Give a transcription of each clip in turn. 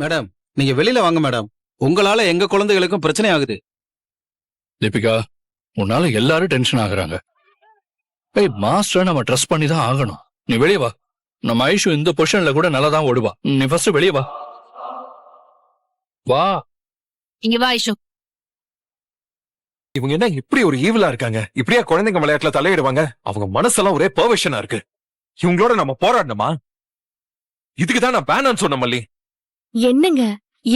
Madam நீங்க வெளியில வாங்க மேடம். உங்களால எங்க குழந்தைகளுக்கும் பிரச்சனை ஆகுது. தீபிகா, உன்னால எல்லாரும் டென்ஷன் ஆகுறாங்க. ஏய், மாஸ்டரை நம்ம ட்ரஸ்ட் பண்ணி தான் ஆகணும். நீ வெளியே வா. நம்ம ஐஷு இந்த பொசிஷன்ல கூட நல்லா தான் ஓடுவா. நீ ஃபர்ஸ்ட் வெளியே வா. வா. இங்க வா ஐஷு. இவங்க என்ன இப்படி ஒரு ஈவிலா இருக்காங்க? இப்படியா குழந்தைங்க விளையாட்டுல தலையிடுவாங்க? அவங்க மனசெல்லாம் ஒரே பெர்வர்ஷனா இருக்கு. இவங்களோட நம்ம போராடணுமா? இதுக்குதான் நான் வேணான்னு சொன்ன மல்லி. என்னங்க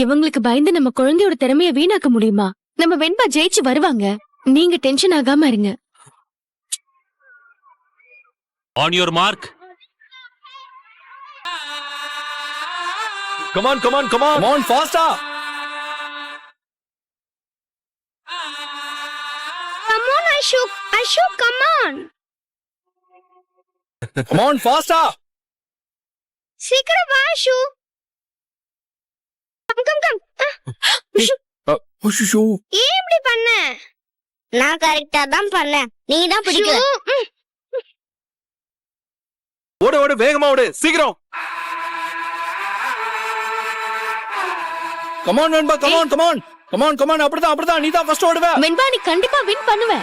இவங்களுக்கு பயந்து நம்ம குழந்தையோட திறமைய வீணாக்க முடியுமா? நம்ம வெண்பா ஜெயிச்சு வருவாங்க. நீங்க டென்ஷன் ஆகாம இருங்க. On your mark. Come on, come on, come on. Come on, faster. Come on, Aishu. Aishu, come on. Come on, faster. சீக்கிரம் வா Aishu. கம். ஐஷு. ஏன் இப்படி பண்ண? நான் கரெக்டா தான் பண்ணேன். நீ தான் பிடிக்கல. ஓடு ஓடு, வேகமா ஓடு, சீக்கிரம். Come on, Venba, come on, come on. Come on, come on. அப்படிதான். நீ தான் ஃபர்ஸ்ட் ஓடுவ. வெண்பா நீ கண்டிப்பா வின் பண்ணுவ.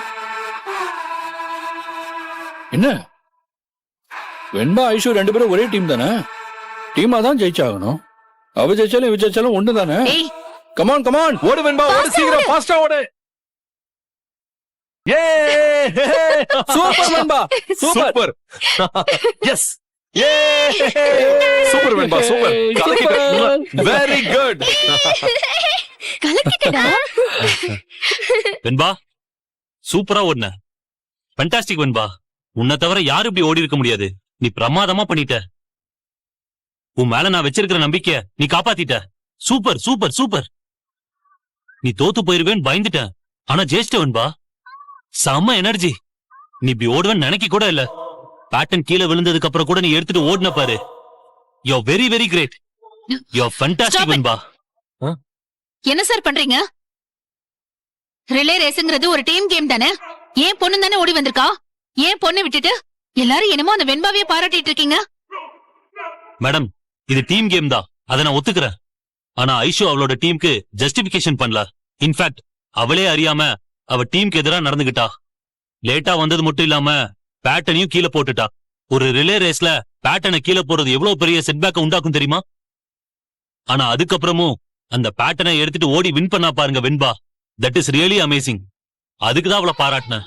என்ன? வெண்பா ஐஷு ரெண்டு பேரும் ஒரே டீம் தானே? டீமா தான் ஜெயிச்சாகணும். அவ ஜெயிச்சாலும் இவ ஜெயிச்சாலும் ஒண்ணு தானே? Come on, come on. ஓடு வெண்பா, ஓடு சீக்கிரம், ஃபாஸ்டா ஓடு. யே! சூப்பர் வெண்பா. சூப்பர். எஸ். யே! Super Venba, super. கலக்கிட்ட. Very good. கலக்கிட்டடா. வெண்பா சூப்பரா ஓடுன. ஃபேண்டாஸ்டிக் வெண்பா. உன்னை தவிர யாரும் இப்படி ஓடி இருக்க முடியாது. நீ பிரமாதமா பண்ணிட்ட. உன் மேல நான் வச்சிருக்கிற நம்பிக்கைய நீ காப்பாத்திட்ட. Super super super. நீ தோத்து போயிருவேன்னு பயந்துட்டேன். ஆனா ஜெயிச்சிட்ட வெண்பா. செம்ம எனர்ஜி. நீ இப்படி ஓடுவேன்னு நினைக்க கூட இல்ல. பேட்டன் கீழே விழுந்ததுக்கு அப்புறம் கூட நீ எடுத்துட்டு ஓடுன பாரு. You are very very great. You are fantastic Venba. என்ன சார் பண்றீங்க? ரிலே ரேஸ்ங்கிறது ஒரு டீம் கேம் தானே? ஏன் பொண்ணு தானே ஓடி வந்திருக்கா? ஏன் பொண்ணு விட்டுட்டு எல்லாரும் என்னமோ அந்த வெண்பாவையே பாராட்டிட்டு இருக்கீங்க? மேடம் இது டீம் கேம் தான், அதை நான் ஒத்துக்கிறேன். ஆனா ஐஷு அவளோட டீமுக்கு ஜஸ்டிபிகேஷன் பண்ணல. இன்ஃபேக்ட் அவளே அறியாம அவ டீமுக்கு எதிராக நடந்துகிட்டா. லேட்டா வந்தது மட்டும் இல்லாம பேட்டனையும் கீழே போட்டுட்டா. ஒரு ரிலே ரேஸ்ல பேட்டனை கீழே போறது எவ்வளவு பெரிய செட்பேக்க உண்டாக்கும் தெரியுமா? ஆனா அதுக்கப்புறமும் அந்த பேட்டனை எடுத்துட்டு ஓடி வின் பண்ணா பாருங்க Venba. That is really amazing. அதுக்குதான் அவளை பாராட்டினேன்.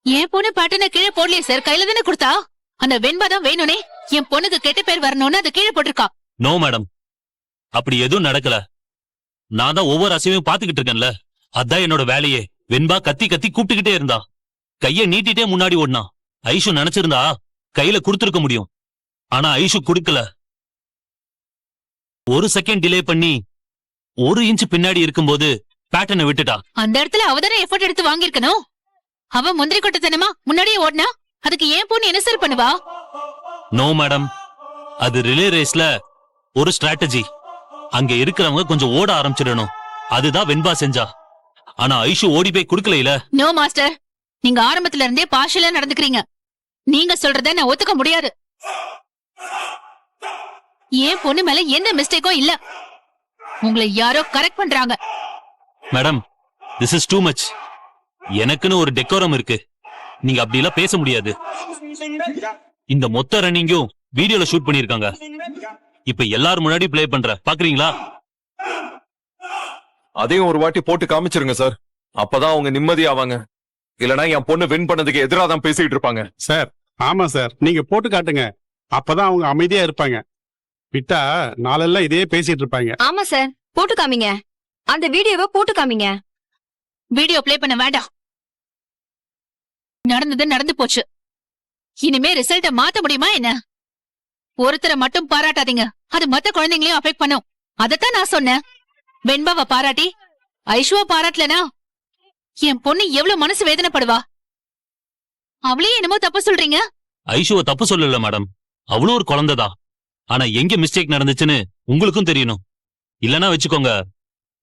என் பொண்ணு பேட்டனை கீழே போடலையே சார், கையில தானே கொடுத்தா. அந்த வெண்பா தான் வேணும்னே என் பொண்ணுக்கு கெட்ட பேர் வரணும்னு அதை கீழே போட்டிருக்கா. நோ மேடம், அப்படி எதுவும் நடக்கல. நான் தான் ஒவ்வொரு அசைவையும் பாத்துக்கிட்டு இருக்கேன்ல. அதான் என்னோட வேலையே. வெண்பா கத்தி கத்தி கூப்பிட்டுக்கிட்டே இருந்தா. கைய நீட்டிட்டே முன்னாடி ஓடினா. ஐஷு நினைச்சிருந்தா கையில குடுத்திருக்க முடியும். ஆனா ஐஷு குடுக்கல. ஒரு செகண்ட் டிலே பண்ணி 1 இன்ச் பின்னாடி இருக்கும்போது பேட்டனை விட்டுட்டா. அந்த இடத்துல அவதானே எஃபர்ட் எடுத்து வாங்கிருக்கணும். அவ முந்திரி கொட்டத்தனமா முன்னாடியே ஓடினா அதுக்கு ஏன் பொண்ணு என்ன சார் பண்ணுவா? நோ மேடம், அது ரிலே ரேஸ்ல ஒரு ஸ்ட்ராட்டஜி. அங்க இருக்கிறவங்க கொஞ்சம் ஓட ஆரம்பிச்சிடணும். அதுதான் வெண்பா செஞ்சா. ஆனா ஐஷு ஓடி போய் குடுக்கல. நோ மாஸ்டர், நீங்க ஆரம்பத்துல இருந்தே பார்ஷலா நடந்துக்கிறீங்க. நீங்க சொல்றத நான் ஒத்துக்க முடியாது. ஏன் பொண்ணு மேல எந்த மிஸ்டேக்கும் இல்ல. உங்களை யாரோ கரெக்ட் பண்றாங்க. Madam this is too much. எனக்குன்னு ஒரு டெக்கோரம் இருக்கு. நீங்க அப்படி எல்லாம் பேச முடியாது. இந்த மொத்த ரன்னிங்கும் வீடியோல ஷூட் பண்ணிருக்காங்க. இப்ப எல்லாரும் முன்னாடி ப்ளே பண்ற பாக்குறீங்களா? அதையும் ஒரு வாட்டி போட்டு காமிச்சிருங்க சார். அப்பதான் அவங்க நிம்மதியாவாங்க. இல்லனா என் பொண்ணு வின் பண்ணதுக்கு எதிராக தான் பேசிட்டு இருப்பாங்க. சார் ஆமா சார், நீங்க போட்டு காட்டுங்க. அப்பதான் அவங்க அமைதியா இருப்பாங்க. விட்டா நாளெல்லாம் இதே பேசிட்டு இருப்பாங்க. ஆமா சார், போட்டு காமிங்க. அந்த வீடியோவை போட்டு காமிங்க. வீடியோ ப்ளே பண்ண வேண்டாம். நடந்தது நடந்து போச்சு. இனிமே ரிசல்ட்ட மாத்த முடியுமா என்ன? ஒருத்தரை மட்டும் பாராட்டாதீங்க, அது மத்த குழந்தைங்களையும் அஃபெக்ட் பண்ணும். அதத்தான் நான் சொன்னேன். வெண்பாவை பாராட்டி ஐஷுவா பாராட்டலனா என் பொண்ணு எவ்வளவு மனசு வேதனைப்படுவா. அவளே என்னமோ தப்பு சொல்றீங்க. ஐஷுவ தப்பு சொல்லல மேடம், அவ்வளவு ஒரு குழந்தைதான். ஆனா எங்க மிஸ்டேக் நடந்துச்சுன்னு உங்களுக்கும் தெரியணும். இல்லனா வச்சுக்கோங்க,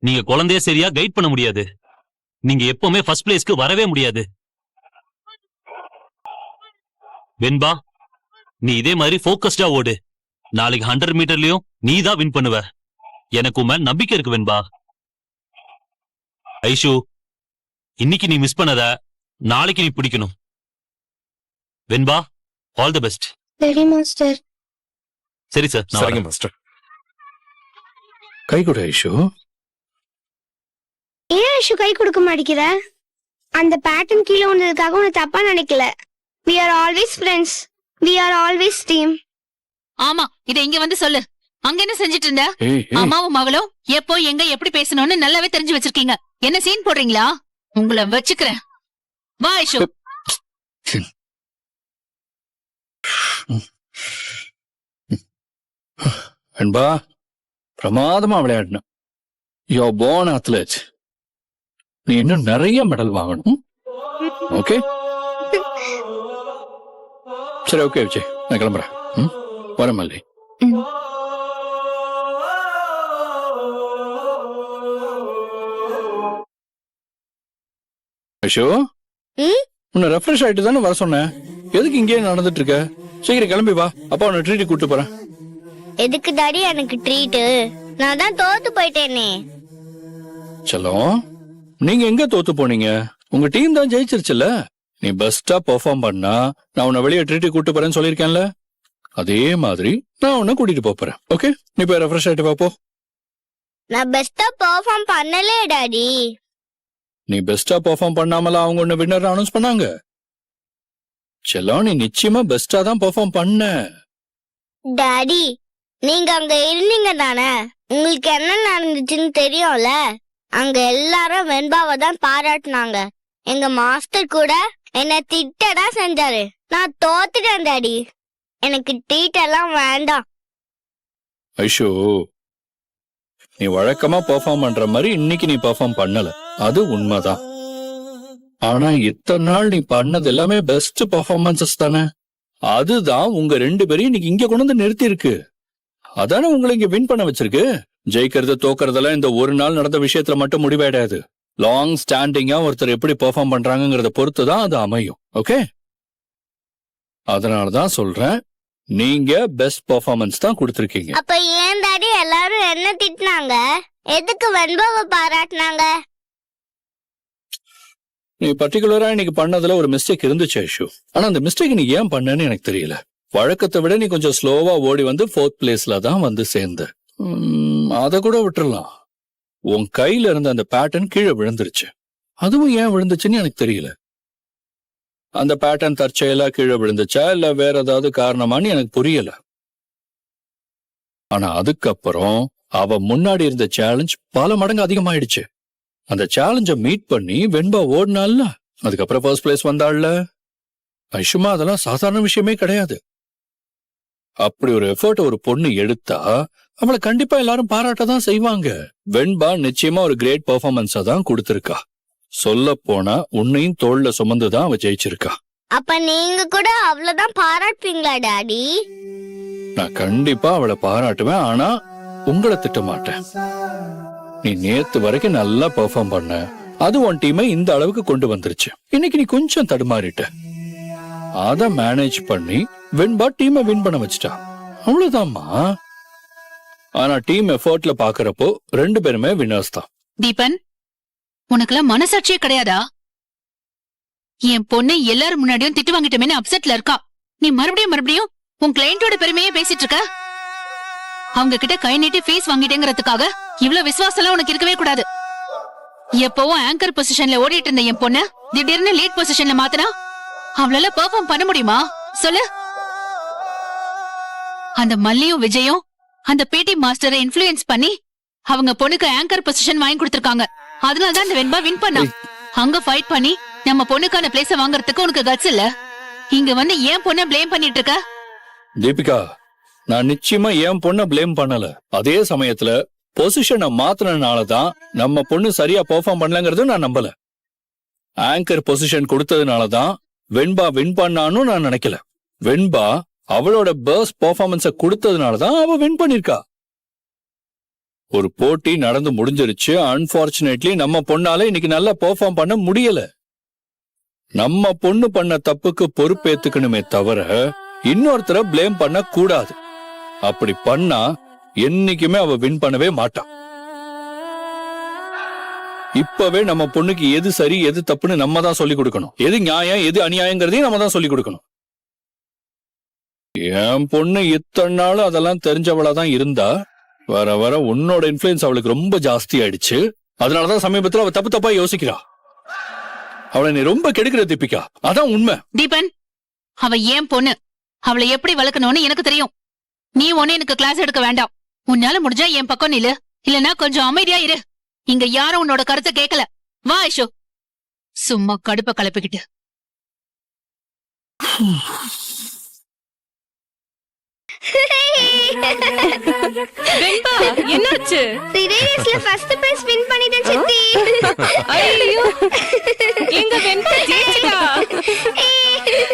நீங்க குழந்தைய சரியா கைட் பண்ண முடியாது. நீங்க எப்பவுமே ஃபர்ஸ்ட் பிளேஸ்க்கு வரவே முடியாது. வெண்பா, நீ இதே மாதிரி போக்கஸ்டா ஓடு. நாளைக்கு 100 மீட்டர்லயும் நீ தான் வின் பண்ணுவ. எனக்கு உன் மேல நம்பிக்கை இருக்கு வெண்பா. ஐஷு, இன்னைக்கு நீ மிஸ் பண்ணத நாளைக்கு நீ பிடிக்கணும். வெண்பா, ஆல் தி பெஸ்ட். சரி மாஸ்டர். சரி சார், நான் சரிங்க வரேன். மாஸ்டர். கை கொடு ஐஷு. ஏன் ஐஷு கை கொடுக்க மாட்டேங்கிற? அந்த பேட்டர்ன் கீழே வந்ததுக்காக உன்னை தப்பா நினைக்கல. We are always friends. We are always team. ஆமா, இத இங்க வந்து சொல்லு. அங்க என்ன செஞ்சிட்டு இருந்த? ஏய், ஏய். அம்மாவும் மகளும் எப்போ எங்க எப்படி பேசணும்னு நல்லாவே தெரிஞ்சு வச்சிருக்கீங்க. என்ன சீன் போடுறீங்களா? உங்களை வச்சுக்கிறேன். வா ஐஷு. வெண்பா, பிரமாதமா விளையாடணும். யோ born athlete. நீ இன்னும் நிறைய மெடல் வாங்கணும். ஓகே, சரி, ஓகே விஜய், நான் கிளம்புறேன். வரேன் மல்லி. ஐஷோ, ம்? உன்னை ரெஃப்ரெஷ் ஆயிட்டு தானே வர சொன்னேன். எதுக்கு இங்கேயே நடந்துட்டு இருக்க? சீக்கிரம் கிளம்பி வா, அப்பா உன்னை ட்ரீட் கூட்டு போறேன். எதுக்கு டாடி எனக்கு ட்ரீட்? நான் தான் தோத்து போயிட்டேனே. செல்லம், நீங்க எங்க தோத்து போனீங்க? உங்க டீம் தான் ஜெயிச்சிருச்சுல்ல. நீ பெஸ்டா பெர்ஃபார்ம் பண்ணா நான் உன்னை வெளியே ட்ரீட் கூட்டு போறேன்னு சொல்லியிருக்கேன்ல. அதே மாதிரி நான் உன்னை கூட்டிட்டு போறேன். ஓகே, நீ போய் ரெஃப்ரெஷ் ஆயிட்டு வா போ. நான் பெஸ்டா பெர்ஃபார்ம் பண்ணலே டாடி. நீ பெஸ்டா பெர்ஃபார்ம் பண்ணாமல அவங்க உன்னை வின்னர் அனௌன்ஸ் பண்ணாங்க. செல்லம், நீ நிச்சயமா பெஸ்டா தான் பெர்ஃபார்ம் பண்ண. டாடி, நீங்க அங்க இருந்தீங்க தானே? உங்களுக்கு என்ன நடந்துச்சுன்னு தெரியும்ல. அங்க எல்லாரும் வெண்பாவை தான் பாராட்டினாங்க. எங்க மாஸ்டர் கூட என்ன திட்டதான் செஞ்சாரு. நான் தோத்துட்டேன் டாடி. எனக்கு ட்ரீட் எல்லாம் வேண்டாம். ஐஷோ, நீ வழக்கமா பெர்ஃபார்ம் பண்ற மாதிரி இன்னைக்கு நீ பெர்ஃபார்ம் பண்ணல, அது உண்மைதான். ஆனா இத்தனை நாள் நீ பண்ணது எல்லாமே பெஸ்ட் பெர்ஃபார்மன்சஸ் தானே. அதுதான் உங்க ரெண்டு பேரையும் இன்னைக்கு இங்க கொண்டு வந்து நிறுத்தி இருக்கு. அதானே உங்களை இங்க வின் பண்ண வச்சிருக்கு. ஜெயிக்கிறது தோக்கறதெல்லாம் இந்த ஒரு நாள் நடந்த விஷயத்துல மட்டும் முடிவாயிடாது. லாங் ஸ்டாண்டிங்கா ஒருத்தர் எப்படி பெர்ஃபார்ம் பண்றாங்கிறத பொறுத்து தான் அது அமையும். ஓகே, அதனாலதான் சொல்றேன், நீங்க பெஸ்ட் பெர்ஃபார்மன்ஸ் தான் கொடுத்திருக்கீங்க. அப்ப ஏன் டாடி எல்லாரும் என்ன திட்டினாங்க? எதுக்கு வெண்பாவை பாராட்டினாங்க? நீ பர்டிகுலரா இன்னைக்கு பண்ணதுல ஒரு மிஸ்டேக் இருந்துச்சு ஐஷு. ஆனா அந்த மிஸ்டேக் நீ ஏன் பண்ணன்னு எனக்கு தெரியல. வழக்கத்தை விட நீ கொஞ்சம் ஸ்லோவா ஓடி வந்து 4th பிளேஸ்ல தான் வந்து சேர்ந்த. அத கூட விட்டுறலாம். உன் கையில இருந்த அந்த பேட்டர்ன் கீழே விழுந்துருச்சு. அதுவும் ஏன் விழுந்துச்சுன்னு எனக்கு தெரியல. அந்த பேட்டர்ன் தற்செயலா கீழே விழுந்துச்சா இல்ல வேற ஏதாவது காரணமான்னு எனக்கு புரியல. ஆனா அதுக்கப்புறம் அவ முன்னாடி இருந்த சேலஞ்ச் பல மடங்கு அதிகமாயிடுச்சு. அந்த சேலஞ்ச மீட் பண்ணி வெண்பா ஓடினால, அதுக்கப்புறம் ஃபர்ஸ்ட் பிளேஸ் வந்தாள்ல. ஐஷுமா, அதெல்லாம் சாதாரண விஷயமே கிடையாது. அப்படி ஒரு எஃபர்ட் ஒரு பொண்ணு எடுத்தா அவளை கண்டிப்பா எல்லாரும் பாராட்டதான் செய்வாங்க. வெண்பா நிச்சயமா ஒரு கிரேட் பெர்ஃபார்மன்ஸா தான் கொடுத்திருக்கா. சொல்ல போனா உன்னையும் தோள்ல சுமந்துதான் அவ ஜெயிச்சிருக்கா. அப்ப நீங்க கூட அவ்வளவுதான் பாராட்டுவீங்களா டாடி? நான் கண்டிப்பா அவளை பாராட்டுவேன், ஆனா உங்களை திட்ட மாட்டேன். நீ நேத்து வரைக்கும் நல்லா பெர்ஃபார்ம் பண்ண, அது உன் டீமை இந்த அளவுக்கு கொண்டு வந்துருச்சு. இன்னைக்கு நீ கொஞ்சம் தடுமாறிட்ட. அத மேனேஜ் பண்ணி வெண்பா டீமை வின் பண்ண வச்சுட்டா. அவ்வளவுதான்மா. ஆனா டீம் எஃபர்ட்ல பாக்குறப்போ ரெண்டு பேருமே வின்னர்ஸ் தான். தீபன், உனக்கெல்லாம் மனசாட்சியே கிடையாதா? என் பொண்ணு எல்லாரும் முன்னாடியும் திட்டு வாங்கிட்டோமே அப்செட்ல இருக்கா. நீ மறுபடியும் உன் கிளையண்டோட பெருமையே பேசிட்டு இருக்க. அவங்க கிட்ட கை நீட்டி ஃபீஸ் வாங்கிட்டேங்கிறதுக்காக இவ்வளவு விசுவாசம் உனக்கு இருக்கவே கூடாது. எப்பவும் ஆங்கர் பொசிஷன்ல ஓடிட்டு இருந்த என் பொண்ணு திடீர்னு லீட் பொசிஷன்ல மாத்தினா அவளால பெர்ஃபார்ம் பண்ண முடியுமா சொல்லு? அந்த மல்லியும் விஜயும் அந்த பிடி மாஸ்டரை இன்ஃப்ளூயன்ஸ் பண்ணி அவங்க பொண்ணுக்கு ஆங்கர் பொசிஷன் வாங்கி கொடுத்திருக்காங்க. அதனாலதான் அந்த வெண்பா வின் பண்ணா. அங்க ஃபைட் பண்ணி நம்ம பொண்ணுக்கான பிளேஸ வாங்குறதுக்கு உனக்கு கட்ஸ் இல்ல. இங்க வந்து ஏன் பொண்ண ப்ளேம் பண்ணிட்டு இருக்க? தீபிகா, நான் நிச்சயமா என் பொண்ண ப்ளேம் பண்ணல. அதே சமயத்துல பொசிஷனை மாத்தினாலதான் நம்ம பொண்ணு சரியா பெர்ஃபார்ம் பண்ணலங்கிறது நான் நம்பல. ஆங்கர் பொசிஷன் கொடுத்ததுனாலதான் வெண்பா வின் பண்ணான்னு நான் நினைக்கல. வெண்பா அவளோட பெஸ்ட் பெர்ஃபார்மன்ஸ கொடுத்ததுனாலதான் அவ வின் பண்ணிருக்கா. ஒரு போட்டி நடந்து முடிஞ்சிருச்சு. அன்பார்ச்சுனேட்லி நம்ம பொண்ணால இன்னைக்கு நல்லா பெர்ஃபார்ம் பண்ண முடியல. நம்ம பொண்ணு பண்ண தப்புக்கு பொறுப்பேத்துக்கணுமே தவிர இன்னொருத்தர ப்ளேம் பண்ண கூடாது. அப்படி பண்ணா என்னைக்குமே அவ வின் பண்ணவே மாட்டா. இப்பவே நம்ம பொண்ணுக்கு எது சரி எது தப்புன்னு நம்ம தான் சொல்லி கொடுக்கணும். எது நியாயம் எது அநியாயங்கிறதையும் நம்ம தான் சொல்லி கொடுக்கணும். என் பொண்ணு இத்தனை நாளும் அதெல்லாம் தெரிஞ்சவளா தான் இருந்தா, வர வர உன்னோட இன்ஃபுளுன்ஸ் அவளுக்கு ரொம்ப ஜாஸ்தி ஆயிடுச்சு. அதனாலதான் சமீபத்துல அவ தப்பு தப்பா யோசிக்கிறா. அவளை நீ ரொம்ப கெடுக்கிற தீபிகா, அதான் உண்மை. தீபன், அவ ஏன் பொண்ணு, அவளை எப்படி வளர்க்கணும்னு எனக்கு தெரியும். நீ ஒண்ணு எனக்கு கிளாஸ் எடுக்க வேண்டாம். உன்னால முடிஞ்சா என் பக்கம் நில்லு, இல்லனா கொஞ்சம் அமைதியா இரு. இங்க யாரும் உன்னோட கருத்தை கேட்கல. வா ஐஷு, சும்மா கடுப்ப கலப்பிக்கிட்டு. வெண்பா, என்னாச்சு? ரிலே ரேஸ்ல ஃபர்ஸ்ட் பிரைஸ் வின் பண்ணிட்டேன் சித்தி. ஐயோ, எங்க வெண்பா ஜெயிச்சிட்டா.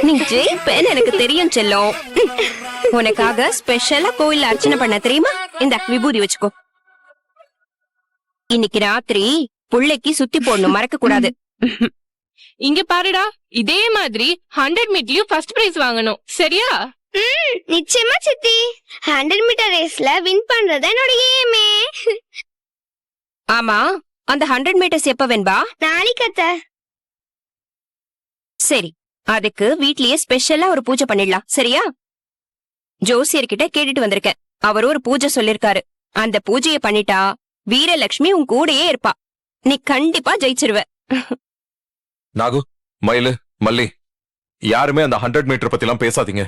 நீ ஜெயிப்பேன்னு எனக்கு தெரியும் செல்லம். உனக்காக ஸ்பெஷலா கோயில்ல அர்ச்சனை பண்ண தெரியுமா? இந்த விபூதி வச்சுக்கோ. இன்னைக்கு ராத்திரி புள்ளைக்கு சுத்தி போடணும், மறக்க கூடாது. இங்க பாருடா, இதே மாதிரி 100 மீட்டர்லயும் ஃபர்ஸ்ட் பிரைஸ் வாங்கணும், சரியா? நிச்சயமா சித்தி. 100 மீட்டர் ரேஸ்ல வின் பண்றது என்னோட ஏமே. ஆமா, அந்த 100 மீட்டர்ஸ் எப்ப வெண்பா? நாளைக்கு அத்தை. சரி, அதுக்கு வீட்லயே ஸ்பெஷலா ஒரு பூஜை பண்ணிடலாம், சரியா? ஜோசியர்கிட்ட கேட்டுட்டு வந்திருக்கேன். அவர் ஒரு பூஜை சொல்லிருக்காரு. அந்த பூஜையை பண்ணிட்டா வீரலட்சுமி உன் கூடயே இருப்பா. நீ கண்டிப்பா ஜெயிச்சிருவ. நாகு, மயிலு, மல்லி, யாருமே அந்த 100 மீட்டர் பத்தி எல்லாம் பேசாதீங்க.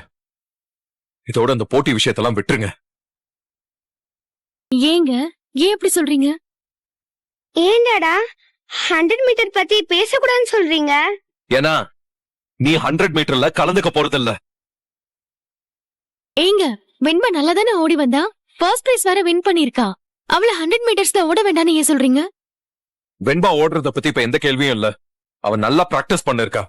இதோட அந்த போட்டி விஷயத்தெல்லாம் விட்டுருங்க. ஏங்க, ஏன் இப்படி சொல்றீங்க? ஏண்டாடா 100 மீட்டர் பத்தி பேசக்கூடாதுன்னு சொல்றீங்க? ஏன்னா நீ 100 மீட்டர்ல கலந்துக்க போறதில்ல. ஏங்க, வெண்பா நல்லா தானே ஓடி வந்தா, ஃபர்ஸ்ட் பிரைஸ் வேற வின் பண்ணிருக்கா. அவள 100 மீட்டர்ஸ்ல ஓட வேண்டாம்னு ஏன் சொல்றீங்க? வெண்பா ஓடுறத பத்தி இப்ப எந்த கேள்வியும் இல்ல. அவ நல்லா பிராக்டிஸ் பண்ணிருக்கா,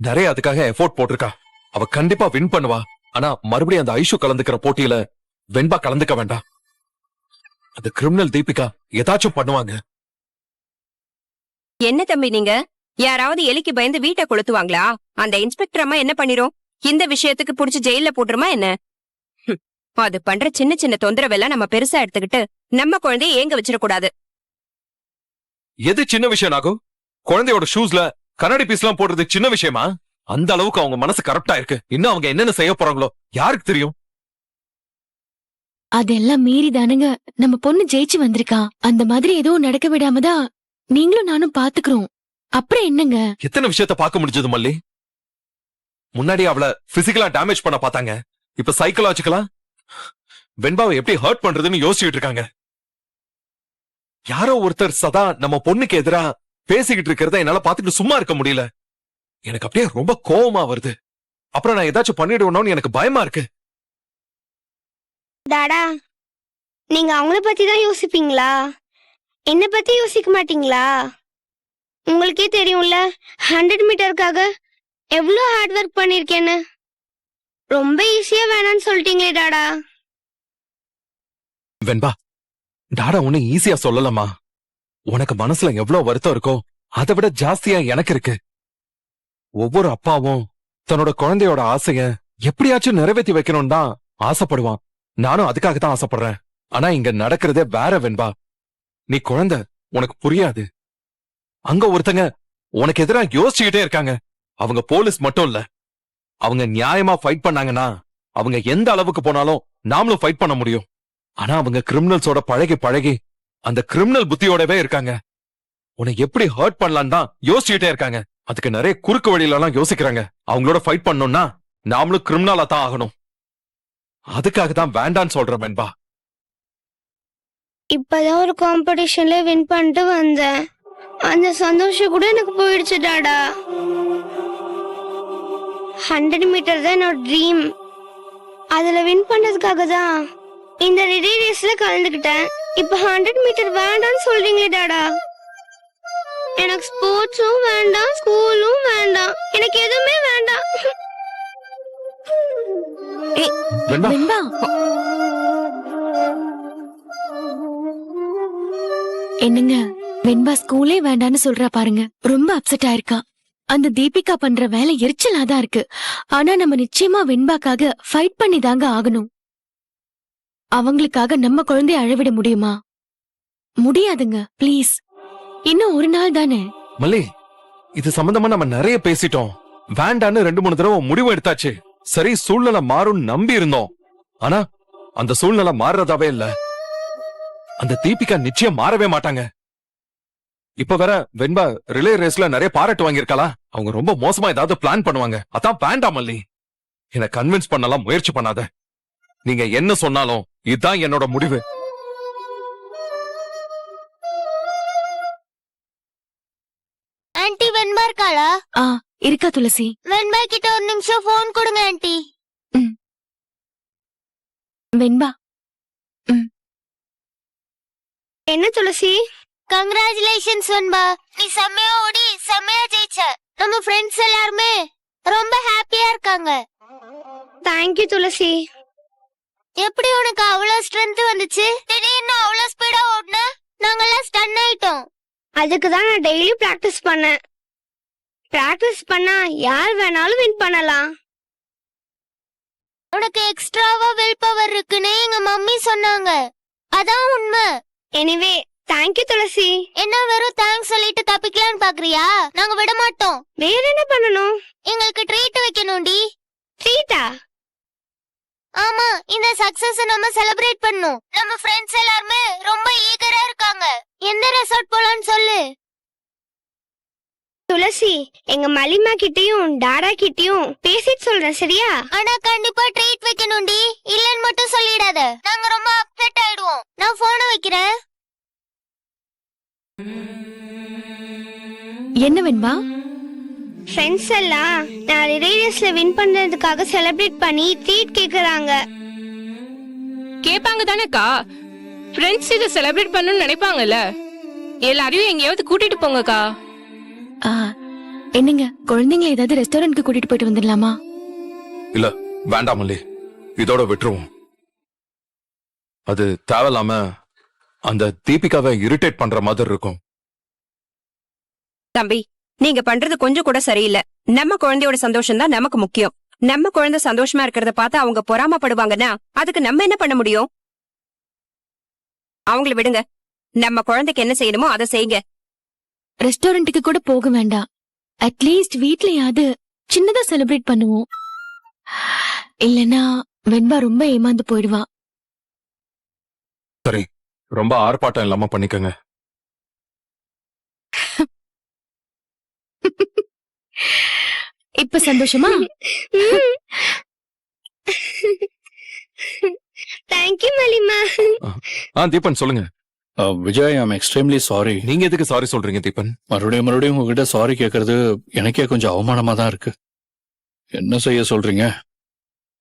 நிறைய அதுக்காக எஃபோர்ட் போட்டிருக்கா. அவ கண்டிப்பா வின் பண்ணுவா. ஆனா மறுபடியும் அந்த ஐஷு கலந்துக்கிற போட்டியில வெண்பா கலந்துக்க வேண்டாம். அந்த கிரிமினல் தீபிகா ஏதாச்சும் பண்ணுவாங்க. என்ன தம்பி நீங்க? யாராவது எலிக்கு பயந்து வீட்டை கொளுத்துவாங்களா? அந்த இன்ஸ்பெக்டர் அம்மா என்ன பண்ணிரும்? இந்த விஷயத்துக்கு புடிச்சு ஜெயில போட்டுருமா என்ன? அது பண்ற சின்ன சின்ன தொந்தரவெல்லாம் நம்ம பெருசா எடுத்துக்கிட்டு நம்ம குழந்தைய ஏங்க வச்சிடக்கூடாது. எது சின்ன விஷயம் ஆகும்? குழந்தையோட ஷூஸ்ல கண்ணாடி பீஸ் எல்லாம் போடுறது சின்ன விஷயமா? அந்த அளவுக்கு அவங்க மனசு கரெக்டா இருக்கு. இன்னும் அவங்க என்னென்ன செய்ய போறாங்களோ யாருக்கு தெரியும்? அதெல்லாம் மீறி தானுங்க நம்ம பொண்ணு ஜெயிச்சு வந்திருக்கா. அந்த மாதிரி எதுவும் நடக்க விடாமதான் நீங்களும் நானும் பாத்துக்கிறோம். அப்புறம் என்னங்க? எத்தனை விஷயத்த பார்க்க முடிஞ்சது மல்லி? முன்னாடி அவளை பிசிக்கலா டேமேஜ் பண்ண பார்த்தாங்க, இப்ப சைக்கலாஜிக்கலா வெண்பாவை எப்படி ஹர்ட் பண்றதுன்னு யோசிச்சுட்டு இருக்காங்க. யாரோ ஒருத்தர் சதா நம்ம பொண்ணுக்கு எதிரா பேசிக்கிட்டு இருக்கிறத என்னால பாத்துட்டு சும்மா இருக்க முடியல. எனக்கு அப்படியே ரொம்ப கோவமா வருது. அப்புறம் நான் ஏதாச்சும் பண்ணிடுவேணும்னு எனக்கு பயமா இருக்கு. டாடா, நீங்க அவங்கள பத்தி தான் யோசிப்பீங்களா? என்ன பத்தி யோசிக்க மாட்டீங்களா? உங்களுக்கே தெரியும்ல 100 மீட்டருக்காக எவ்வளவு ஹார்ட் ஒர்க் பண்ணிருக்கேன்னு. ரொம்ப ஈஸியா வேணான்னு சொல்லிட்டீங்களே டாடா. வெண்பா, டாடா உன்னை ஈஸியா சொல்லலமா. உனக்கு மனசுல எவ்வளவு வருத்தம் இருக்கோ அதை விட ஜாஸ்தியா எனக்கு இருக்கு. ஒவ்வொரு அப்பாவும் தன்னோட குழந்தையோட ஆசைய எப்படியாச்சும் நிறைவேற்றி வைக்கணும்னு தான் ஆசைப்படுவான். நானும் அதுக்காக தான் ஆசைப்படுறேன். ஆனா இங்க நடக்கிறதே வேற வெண்பா. நீ குழந்தை, உனக்கு புரியாது. அங்க ஒருத்தங்க உனக்கு எதிரா யோசிச்சுக்கிட்டே இருக்காங்க. அவங்க போலீஸ் மட்டும் இல்ல, அவங்க நியாயமா ஃபைட் பண்ணாங்கன்னா அவங்க எந்த அளவுக்கு போனாலும் நாமளும் ஃபைட் பண்ண முடியும். ஆனா அவங்க கிரிமினல்ஸோட பழகி பழகி அந்த கிரிமினல் புத்தியோடவே இருக்காங்க. உன்னை எப்படி ஹர்ட் பண்ணலான்னு தான் யோசிச்சுட்டே இருக்காங்க. அதுக்கு நிறைய குறுக்கு வழியில எல்லாம் யோசிக்கிறாங்க. அவங்களோட ஃபைட் பண்ணணும்னா நாமளும் கிரிமினலா தான் ஆகணும். அதுக்காக தான் வேண்டான்னு சொல்றேன் வெண்பா. இப்பதான் ஒரு காம்படிஷன்ல வின் பண்ணிட்டு வந்தேன். அந்த சந்தோஷம் கூட எனக்கு போயிடுச்சு டாடா. 100 மீட்டர் தான் என்னோட ட்ரீம். அதுல வின் பண்ணதுக்காக தான் இந்த ரிலே ரேஸ்ல கலந்துக்கிட்டேன். இப்ப 100 மீட்டர் வேண்டாம்னு சொல்றீங்களே டாடா. எனக்கு ஸ்போர்ட்ஸும் வேண்டாம், ஸ்கூலும் வேண்டாம், எனக்கு எதுவுமே வேண்டாம். வெண்பா, வெண்பா, என்னங்க வெண்பா ஸ்கூலே வேண்டான்னு சொல்றா பாருங்க. ரொம்ப அப்செட் ஆயிருக்கா. அந்த தீபிகா பண்ற வேலை எரிச்சலாதான் இருக்கு. ஆனா நம்ம நிச்சயமா வெண்பாக்காக ஃபைட் பண்ணி தாங்க ஆகணும். அவங்களுக்காக நம்ம குழந்தைய அழவிட முடியுமா? முடியாதுங்க. ப்ளீஸ், இன்னும் ஒரு நாள் தானே. மல்லி, இது சம்பந்தமா நம்ம நிறைய பேசிட்டோம். வேண்டான்னு 2-3 தடவை முடிவு எடுத்தாச்சு. சரி, சூழ்நிலை மாறும் நம்பி இருந்தோம். ஆனா அந்த சூழ்நிலை மாறுறதாவே இல்ல. அந்த தீபிகா நிச்சயம் மாறவே மாட்டாங்க. இப்ப வேற வெண்பா ரிலே ரேஸ்ல நிறைய பாராட்டு வாங்கியிருக்காளா? அவங்க ரொம்ப மோசமா ஏதாவது பிளான் பண்ணுவாங்க. அதான் வேண்டாம் மல்லி. என்ன கன்வின்ஸ் பண்ணலாம் முயற்சி பண்ணாத. நீங்க என்ன சொன்னாலும் இதுதான் என்னோட முடிவு. ஆன்ட்டி வெண்பா இருக்காளா? இருக்கா துளசி? வெண்பா கிட்ட ஒரு நிமிஷம் போன் கொடுங்க ஆன்ட்டி. வெண்பா, என்ன துளசி? கங்க்ராச்சுலேஷன்ஸ் வெண்பா, நீ செம்மையா ஓடி செம்மையா ஜெயிச்ச. நம்ம ஃப்ரெண்ட்ஸ் எல்லாருமே ரொம்ப ஹாப்பியா இருக்காங்க. தேங்க்யூ துளசி. எப்படி உனக்கு அவ்வளவு ஸ்ட்ரென்த் வந்துச்சு? திடீர்னு அவ்வளவு ஸ்பீடா ஓடுன, நாங்கெல்லாம் ஸ்டன் ஆயிட்டோம். அதுக்கு தான் நான் டெய்லி பிராக்டிஸ் பண்ணேன். பிராக்டிஸ் பண்ணா யார் வேணாலும் வின் பண்ணலாம். உனக்கு எக்ஸ்ட்ராவா வில் பவர் இருக்குன்னு எங்க மம்மி சொன்னாங்க. அதான் உண்மை. எனிவே தேங்க்யூ துளசி. என்ன வெறும் தேங்க்ஸ் சொல்லிட்டு தப்பிக்கலான்னு பாக்குறியா? நாங்க விட மாட்டோம். வேற என்ன பண்ணணும்? எங்களுக்கு ட்ரீட் வைக்கணும்டி. ட்ரீட்டா? ஆமா, இந்த சக்சஸ் நம்ம செலிப்ரேட் பண்ணனும். நம்ம ஃப்ரெண்ட்ஸ் எல்லாரும் ரொம்ப ஈகரா இருக்காங்க. எந்த ரெசார்ட் போலாம்னு சொல்லு. துளசி, எங்க மலிமா கிட்டயும் டாடா கிட்டயும் பேசிட்டு சொல்றேன், சரியா? ஆனா கண்டிப்பா ட்ரீட் வைக்கணும்டி. இல்லன்னு மட்டும் சொல்லிடாத, நாங்க ரொம்ப அப்செட் ஆயிடுவோம். நான் போனை வைக்கிறேன். என்ன வெண்பா? ஃப்ரெண்ட்ஸ் எல்லாம் நான் ரிலேஸ்ல வின் பண்ணதுக்காக செலிப்ரேட் பண்ணி ட்ரீட் கேக்குறாங்க. கேட்பாங்க தானேக்கா? ஃப்ரெண்ட்ஸ் இதை செலிப்ரேட் பண்ணணும்னு நினைப்பாங்கல்ல. எல்லாரையும் எங்கேயாவது கூட்டிட்டு போங்கக்கா. என்னங்க, குழந்தைங்களை ஏதாவது ரெஸ்டாரண்ட்க்கு கூட்டிட்டு போயிட்டு வந்துடலாமா? இல்ல, வேண்டாம் மல்லி. இதோட விட்டுருவோம். அது தேவையில்லாம அந்த தீபிகாவை இரிட்டேட் பண்ற மாதிரி இருக்கும். தம்பி, நீங்க பண்றது கொஞ்சம் கூட சரியில்லை. நம்ம குழந்தையோட சந்தோஷம் தான் நமக்கு முக்கியம். நம்ம குழந்தை சந்தோஷமா இருக்கிறத பார்த்து அவங்க பொறாமப்படுவாங்கன்னா அதுக்கு நம்ம என்ன பண்ண முடியும்? அவங்கள விடுங்க. நம்ம குழந்தைக்கு என்ன செய்யணுமோ அதை செய்யுங்க. ரெஸ்டாரண்ட்டுக்கு கூட போக வேண்டாம். அட்லீஸ்ட் வீட்லயாவது சின்னதா செலிப்ரேட் பண்ணுவோம். இல்லனா வெண்பா ரொம்ப ஏமாந்து போயிடுவா. சரி, ரொம்ப ஆர்ப்பாட்டம் இல்லாம பண்ணிக்கங்க. இப்ப சந்தோஷமா? தேங்க்யூ மலிமா. தீபன் சொல்லுங்க. Vijay, I'm extremely sorry. நீங்க எதுக்கு சாரி சொல்றீங்க தீபன்? மறுபடியும் உங்ககிட்ட சாரி கேட்கறது எனக்கே கொஞ்சம் அவமானமா தான் இருக்கு. என்ன செய்ய சொல்றீங்க?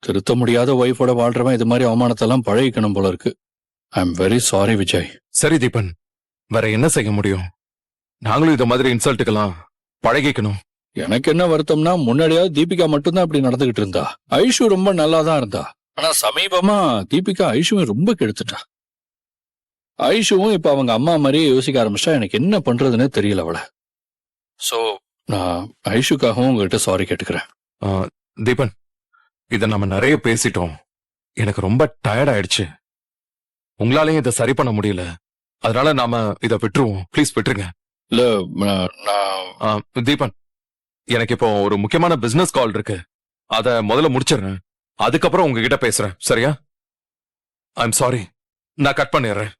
திருத்த முடியாத ஒய்ஃபோட வாழ்றவன் இது மாதிரி அவமானத்தெல்லாம் பழகிக்கணும் போல இருக்கு. I am very sorry Vijay. சரி தீபன், வேற என்ன செய்ய முடியும்? நாங்களும் இந்த மாதிரி இன்சல்ட்டுக்கெல்லாம் பழகிக்கணும். எனக்கு என்ன வருத்தம்னா, முன்னாடியாவது தீபிகா மட்டும்தான் இப்படி நடந்துகிட்டு இருந்தா. ஐஷு ரொம்ப நல்லா தான் இருந்தா. ஆனா சமீபமா தீபிகா ஐஷுவை ரொம்ப கெடுத்துட்டா. ஐஷுவும் இப்ப அவங்க அம்மா மாதிரியே யோசிக்க ஆரம்பிச்சா. எனக்கு என்ன பண்றதுன்னு தெரியல அவளை. சோ நான் ஐஷுக்காகவும் உங்ககிட்ட சாரி கேட்டுக்கிறேன். தீபன், இத நம்ம நிறைய பேசிட்டோம். எனக்கு ரொம்ப டயர்ட் ஆயிடுச்சு. உங்களாலையும் இதை சரி பண்ண முடியல. அதனால நாம இத விட்டுருவோம். ப்ளீஸ் விட்டுருங்க. இல்ல, நான் தீபன், எனக்கு இப்போ ஒரு முக்கியமான பிசினஸ் கால் இருக்கு. அத முதல்ல முடிச்சிடுறேன். அதுக்கப்புறம் உங்ககிட்ட பேசுறேன், சரியா? I am sorry. நான் கட் பண்ணிடுறேன்.